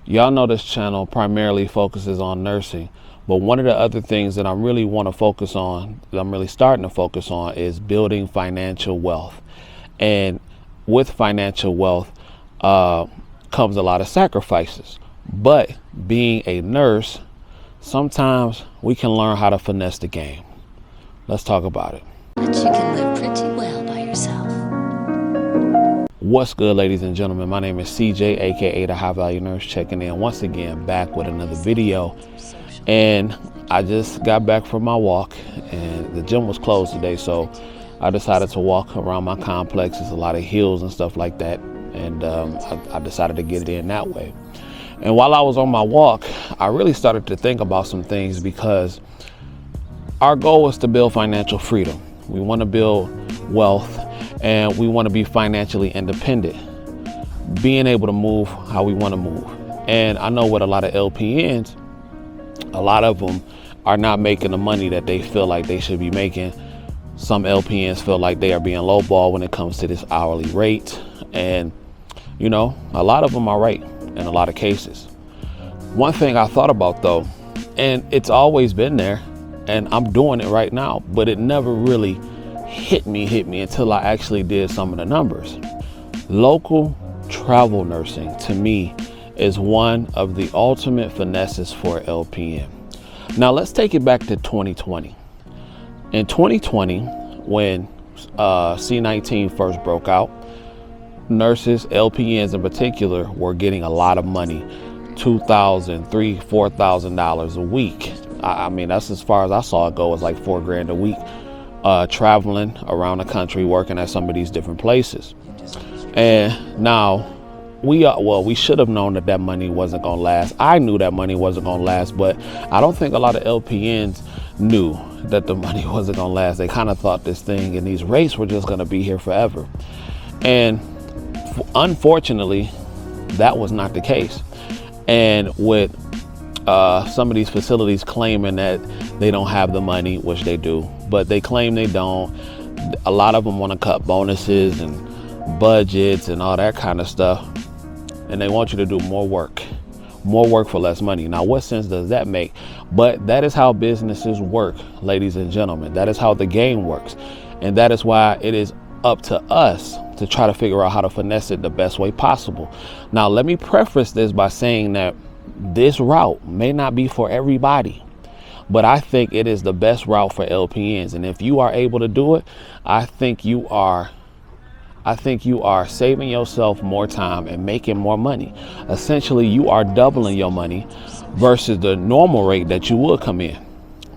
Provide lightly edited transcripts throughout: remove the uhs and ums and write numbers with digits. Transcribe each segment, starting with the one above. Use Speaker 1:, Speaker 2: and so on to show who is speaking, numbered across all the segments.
Speaker 1: Y'all know this channel primarily focuses on nursing, but one of the other things that I really want to focus on, that I'm really starting to focus on, is building financial wealth. And with financial wealth comes a lot of sacrifices. But being a nurse, sometimes we can learn how to finesse the game. Let's talk about it.
Speaker 2: But you can live pretty well by yourself.
Speaker 1: What's good, ladies and gentlemen? My name is CJ, aka the High Value Nurse, checking in once again back with another video. And I just got back from my walk, and the gym was closed today, so I decided to walk around my complex. There's a lot of hills and stuff like that, and I decided to get it in that way. And while I was on my walk, I really started to think about some things, because our goal is to build financial freedom. We want to build wealth, and we want to be financially independent, being able to move how we want to move. And I know with a lot of LPNs, a lot of them are not making the money that they feel like they should be making. Some LPNs feel like they are being lowballed when it comes to this hourly rate. And, you know, a lot of them are right in a lot of cases. One thing I thought about, though, and it's always been there, and I'm doing it right now, but it never really hit me until I actually did some of the numbers. Local travel nursing, to me, is one of the ultimate finesses for LPN. Now let's take it back to 2020. In 2020, when C-19 first broke out, nurses, LPNs in particular, were getting a lot of money, $2,000, $3,000, $4,000 a week. I mean, that's as far as I saw it go. It's like $4,000 a week, traveling around the country, working at some of these different places. And now we should have known that money wasn't gonna last. I knew that money wasn't gonna last, but I don't think a lot of LPNs knew that the money wasn't gonna last. They kind of thought this thing and these rates were just gonna be here forever. And unfortunately, that was not the case. And with some of these facilities claiming that they don't have the money, which they do, but they claim they don't. A lot of them want to cut bonuses and budgets and all that kind of stuff. And they want you to do more work for less money. Now, what sense does that make? But that is how businesses work, ladies and gentlemen. That is how the game works. And that is why it is up to us to try to figure out how to finesse it the best way possible. Now, let me preface this by saying that this route may not be for everybody, but I think it is the best route for LPNs. And if you are able to do it, I think you are saving yourself more time and making more money. Essentially, you are doubling your money versus the normal rate that you would come in.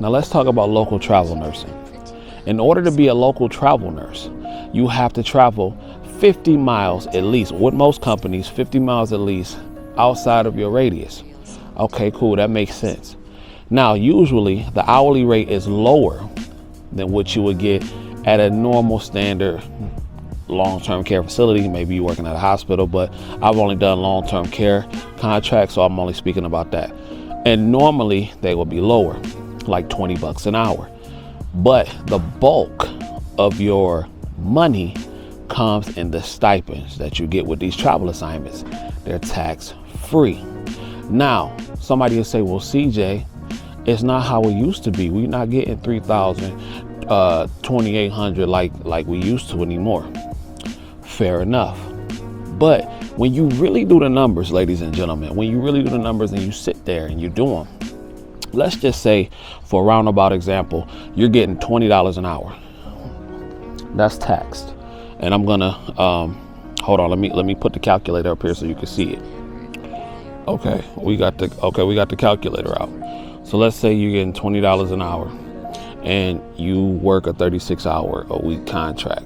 Speaker 1: Now, let's talk about local travel nursing. In order to be a local travel nurse, you have to travel 50 miles at least, with most companies, 50 miles at least outside of your radius. Okay, cool, that makes sense. Now, usually the hourly rate is lower than what you would get at a normal standard long-term care facility. Maybe you're working at a hospital, but I've only done long-term care contracts, so I'm only speaking about that. And normally they will be lower, like $20 an hour. But the bulk of your money comes in the stipends that you get with these travel assignments. They're tax-free. Now, somebody will say, well, CJ, it's not how it used to be. We're not getting $3,000, $2,800 like we used to anymore. Fair enough. But when you really do the numbers, ladies and gentlemen, when you really do the numbers and you sit there and you do them, let's just say, for a roundabout example, you're getting $20 an hour. That's taxed. And I'm gonna hold on. Let me put the calculator up here so you can see it. Okay, we got the calculator out. So let's say you're getting $20 an hour, and you work a 36-hour-a-week contract.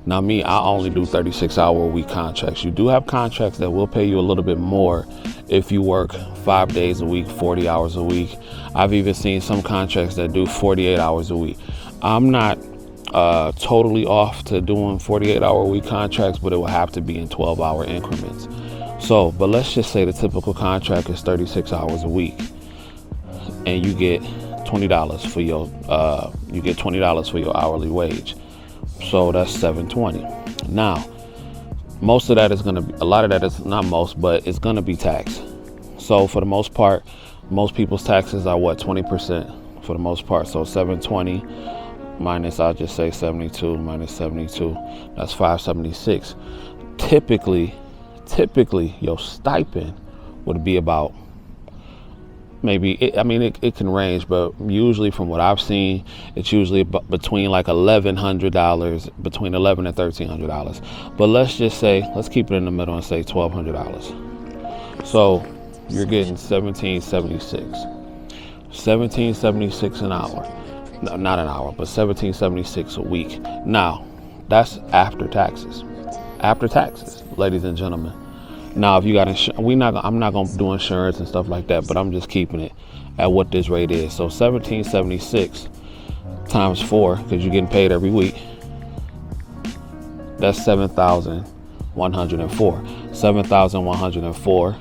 Speaker 1: Now, me, I only do 36-hour-a-week contracts. You do have contracts that will pay you a little bit more if you work 5 days a week, 40 hours a week. I've even seen some contracts that do 48 hours a week. I'm not totally off to doing 48-hour-a-week contracts, but it will have to be in 12-hour increments. So, but let's just say the typical contract is 36 hours a week, and you get $20 for your hourly wage. So that's $720. Now, most of that is a lot of that is not most, but it's gonna be taxed. So for the most part, most people's taxes are what, 20% for the most part. So 720 minus, I'll just say 72 minus 72, that's 576. Typically your stipend would be about, maybe, it can range, but usually from what I've seen, it's usually between like $1,100, between $1,100 and $1,300. But let's just say, let's keep it in the middle and say $1,200. So you're getting $1,776 an hour. No, not an hour, but $1,776 a week. Now, that's after taxes. After taxes, ladies and gentlemen. Now, if you got insurance, I'm not gonna do insurance and stuff like that, but I'm just keeping it at what this rate is. So 1776 times 4, because you're getting paid every week. That's 7,104. 7,104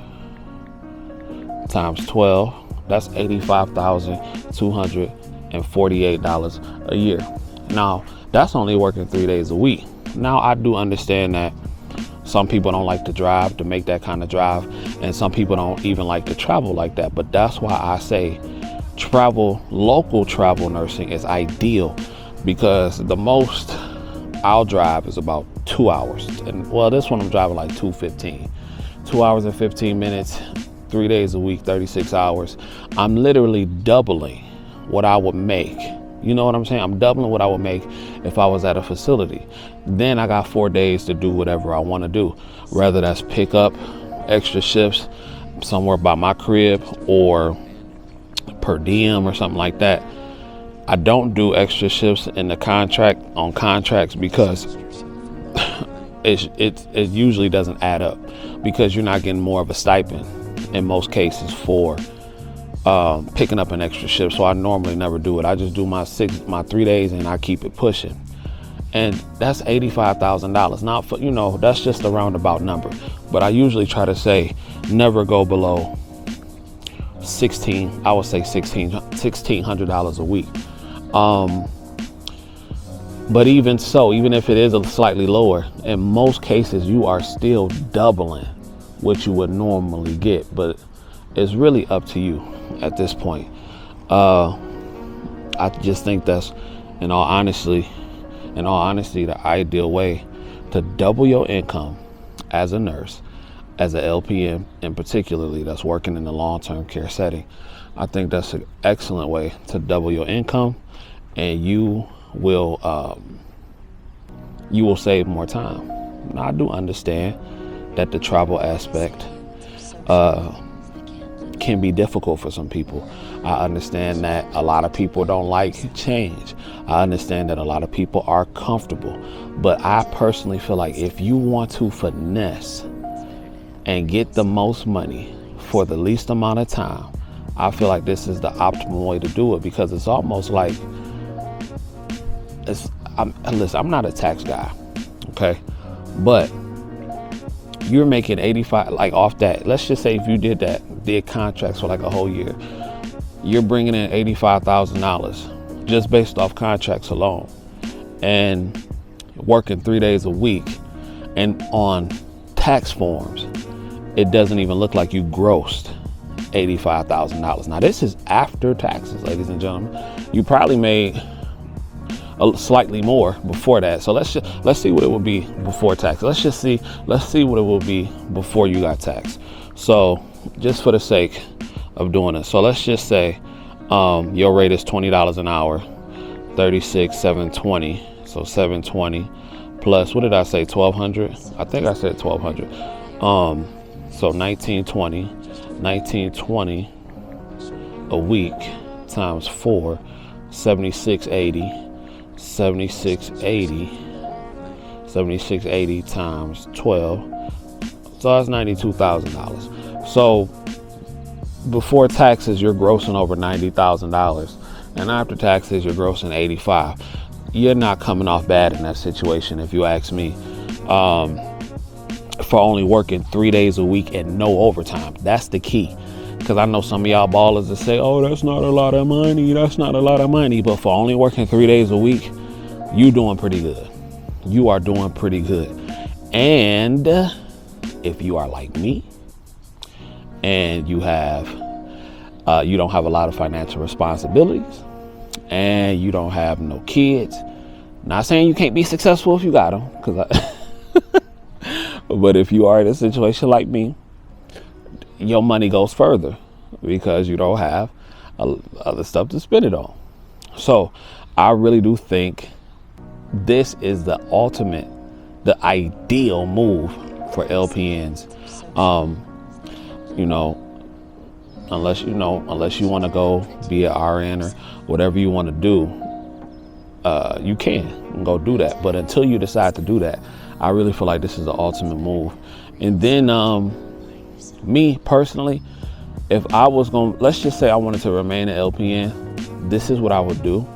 Speaker 1: times 12. That's $85,248 a year. Now, that's only working 3 days a week. Now, I do understand that some people don't like to drive, to make that kind of drive, and some people don't even like to travel like that. But that's why I say local travel nursing is ideal, because the most I'll drive is about 2 hours. And well, this one I'm driving like 2:15. 2 hours and 15 minutes, 3 days a week, 36 hours. I'm literally doubling what I would make. You know what I'm saying? I'm doubling what I would make if I was at a facility. Then I got 4 days to do whatever I want to do, whether that's pick up extra shifts somewhere by my crib or per diem or something like that. I don't do extra shifts in the contracts because it usually doesn't add up, because you're not getting more of a stipend in most cases for picking up an extra shift. So I normally never do it. I just do my 3 days and I keep it pushing. And that's $85,000. Now, that's just a roundabout number, but I usually try to say never go below $1,600 a week. But even so, even if it is a slightly lower, in most cases you are still doubling what you would normally get. But it's really up to you at this point. I just think that's, in all honesty, the ideal way to double your income as a nurse, as an LPN, and particularly that's working in the long-term care setting. I think that's an excellent way to double your income, and you will save more time. Now, I do understand that the travel aspect can be difficult for some people. I understand that a lot of people don't like change. I understand that a lot of people are comfortable. But I personally feel like if you want to finesse and get the most money for the least amount of time, I feel like this is the optimal way to do it, because it's almost like, listen, I'm not a tax guy, okay? But you're making 85, like off that. Let's just say if you did contracts for like a whole year, you're bringing in $85,000 just based off contracts alone, and working 3 days a week, and on tax forms, it doesn't even look like you grossed $85,000. Now, this is after taxes, ladies and gentlemen. You probably made slightly more before that. So let's see what it would be before tax. Let's see what it will be before you got taxed. So just for the sake of doing it, so let's just say your rate is $20 an hour, 36, 720. So 720 plus, what did I say, 1,200? I think I said 1,200. So 1920 a week times 4, 7680. 7680 times 12, so that's $92,000. So before taxes, you're grossing over $90,000, and after taxes, you're grossing 85. You're not coming off bad in that situation, if you ask me, for only working 3 days a week and no overtime. That's the key. Because I know some of y'all ballers that say, oh, that's not a lot of money. That's not a lot of money. But for only working 3 days a week, you doing pretty good. You are doing pretty good. And if you are like me and you don't have a lot of financial responsibilities, and you don't have no kids. Not saying you can't be successful if you got them, but if you are in a situation like me, your money goes further because you don't have other stuff to spend it on. So I really do think this is the ideal move for LPNs. Unless you want to go be an RN or whatever you want to do, you can go do that. But until you decide to do that, I really feel like this is the ultimate move. And then me personally, if I was let's just say I wanted to remain an LPN, this is what I would do.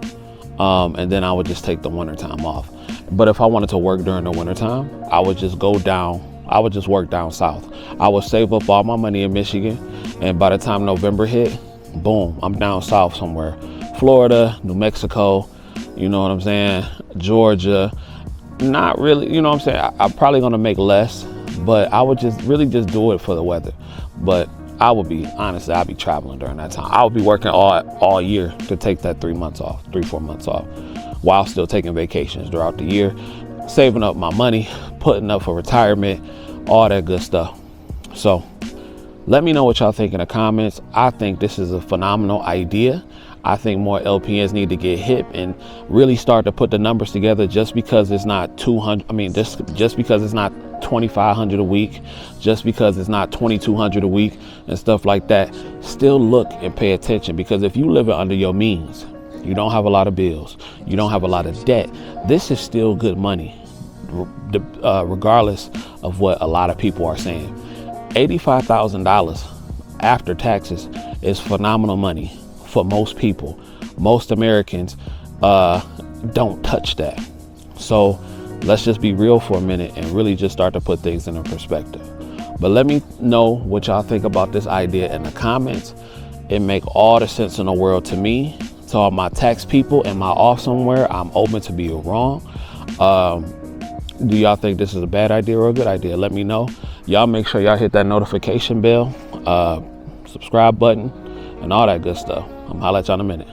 Speaker 1: And then I would just take the wintertime off. But if I wanted to work during the wintertime, I would just work down south. I would save up all my money in Michigan, and by the time November hit, boom, I'm down south somewhere. Florida, New Mexico, you know what I'm saying? Georgia. Not really, you know what I'm saying? I'm probably gonna make less, but I would just do it for the weather. But I'd be traveling during that time. I would be working all year to take that 3 months off, 3-4 months off, while still taking vacations throughout the year, saving up my money, putting up for retirement, all that good stuff. So let me know what y'all think in the comments. I think this is a phenomenal idea. I think more LPNs need to get hip and really start to put the numbers together. Just because it's not 200, just because it's not 2,500 a week, just because it's not 2,200 a week and stuff like that, still look and pay attention. Because if you live under your means, you don't have a lot of bills, you don't have a lot of debt, this is still good money, regardless of what a lot of people are saying. $85,000 after taxes is phenomenal money for most people. Most Americans don't touch that. So let's just be real for a minute and really just start to put things in perspective. But let me know what y'all think about this idea in the comments. It make all the sense in the world to me. To all my tax people, am I off somewhere? I'm open to be wrong. Do y'all think this is a bad idea or a good idea? Let me know. Y'all make sure y'all hit that notification bell, subscribe button, and all that good stuff. I'm gonna holler at y'all in a minute.